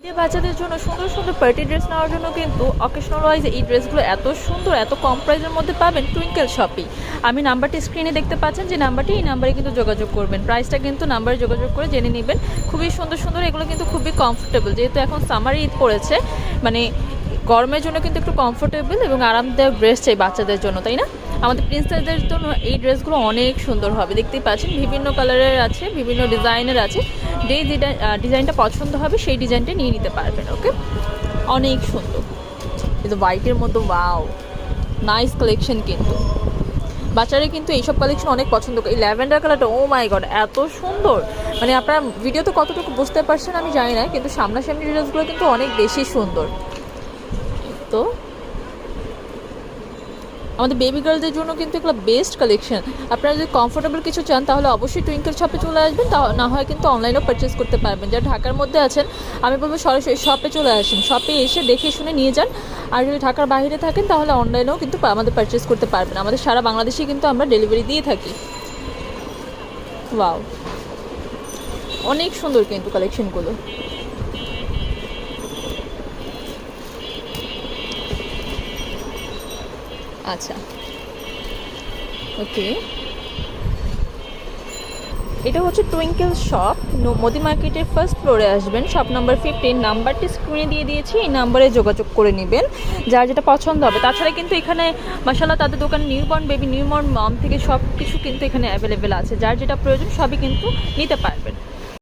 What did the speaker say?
যে বাচ্চাদের জন্য সুন্দর সুন্দর পার্টি ড্রেস নেওয়ার জন্য কিন্তু অকেশনাল ওয়াইজ এই ড্রেসগুলো এত সুন্দর এত কম প্রাইসের মধ্যে পাবেন টুইঙ্কেল শপে। আমি নাম্বারটি স্ক্রিনে দেখতে পাচ্ছেন যে নাম্বারটি, এই নাম্বারে কিন্তু যোগাযোগ করবেন। প্রাইসটা কিন্তু নাম্বারে যোগাযোগ করে জেনে নেবেন। খুবই সুন্দর সুন্দর এগুলো কিন্তু খুবই কমফোর্টেবল, যেহেতু এখন সামার ঈদ পড়েছে, মানে গরমের জন্য কিন্তু একটু কমফোর্টেবল এবং আরামদায়ক ড্রেস চাই বাচ্চাদের জন্য, তাই না? আমাদের প্রিন্সেসদের জন্য এই ড্রেসগুলো অনেক সুন্দর হবে। দেখতেই পাচ্ছেন বিভিন্ন কালারের আছে, বিভিন্ন ডিজাইনের আছে। যেই ডিজাইনটা পছন্দ হবে সেই ডিজাইনটা নিয়ে নিতে পারবেন। ওকে, অনেক সুন্দর। কিন্তু হোয়াইটের মধ্যে ওয়াও, নাইস কালেকশন। কিন্তু বাচ্চারা কিন্তু এইসব কালেকশন অনেক পছন্দ করে। এই ল্যাভেন্ডার কালারটা, ও মাই গড, এত সুন্দর! মানে আপনারা ভিডিওতে কতটুকু বুঝতে পারছেন আমি জানি না, কিন্তু সামনাসামনি ড্রেসগুলো কিন্তু অনেক বেশি সুন্দর। তো আমাদের বেবি গার্লদের জন্য কিন্তু এগুলো বেস্ট কালেকশন। আপনারা যদি কমফোর্টেবল কিছু চান তাহলে অবশ্যই টুইঙ্কেল শপে চলে আসবেন, তা না হয় কিন্তু অনলাইনেও পারচেস করতে পারবেন। যারা ঢাকার মধ্যে আছেন আমি বলবো সরাসরি শপে চলে আসেন, শপে এসে দেখে শুনে নিয়ে যান। আর যদি ঢাকার বাইরে থাকেন তাহলে অনলাইনেও কিন্তু আমাদের পারচেস করতে পারবেন। আমাদের সারা বাংলাদেশে কিন্তু আমরা ডেলিভারি দিয়ে থাকি। ওয়াও, অনেক সুন্দর কিন্তু কালেকশনগুলো। আচ্ছা, ওকে, এটা হচ্ছে টুইঙ্কেল শপ, মোদি মার্কেটের ফার্স্ট ফ্লোরে আসবেন, শপ নাম্বার 15। নাম্বারটি স্ক্রিনে দিয়ে দিয়েছি, এই নাম্বারে যোগাযোগ করে নেবেন যার যেটা পছন্দ হবে। তাছাড়া কিন্তু এখানে মাশাআল্লাহ তাদের দোকানে নিউবর্ন বেবি, নিউবর্ন মম থেকে সব কিছু কিন্তু এখানে অ্যাভেলেবেল আছে। যার যেটা প্রয়োজন সবই কিন্তু নিতে পারবেন।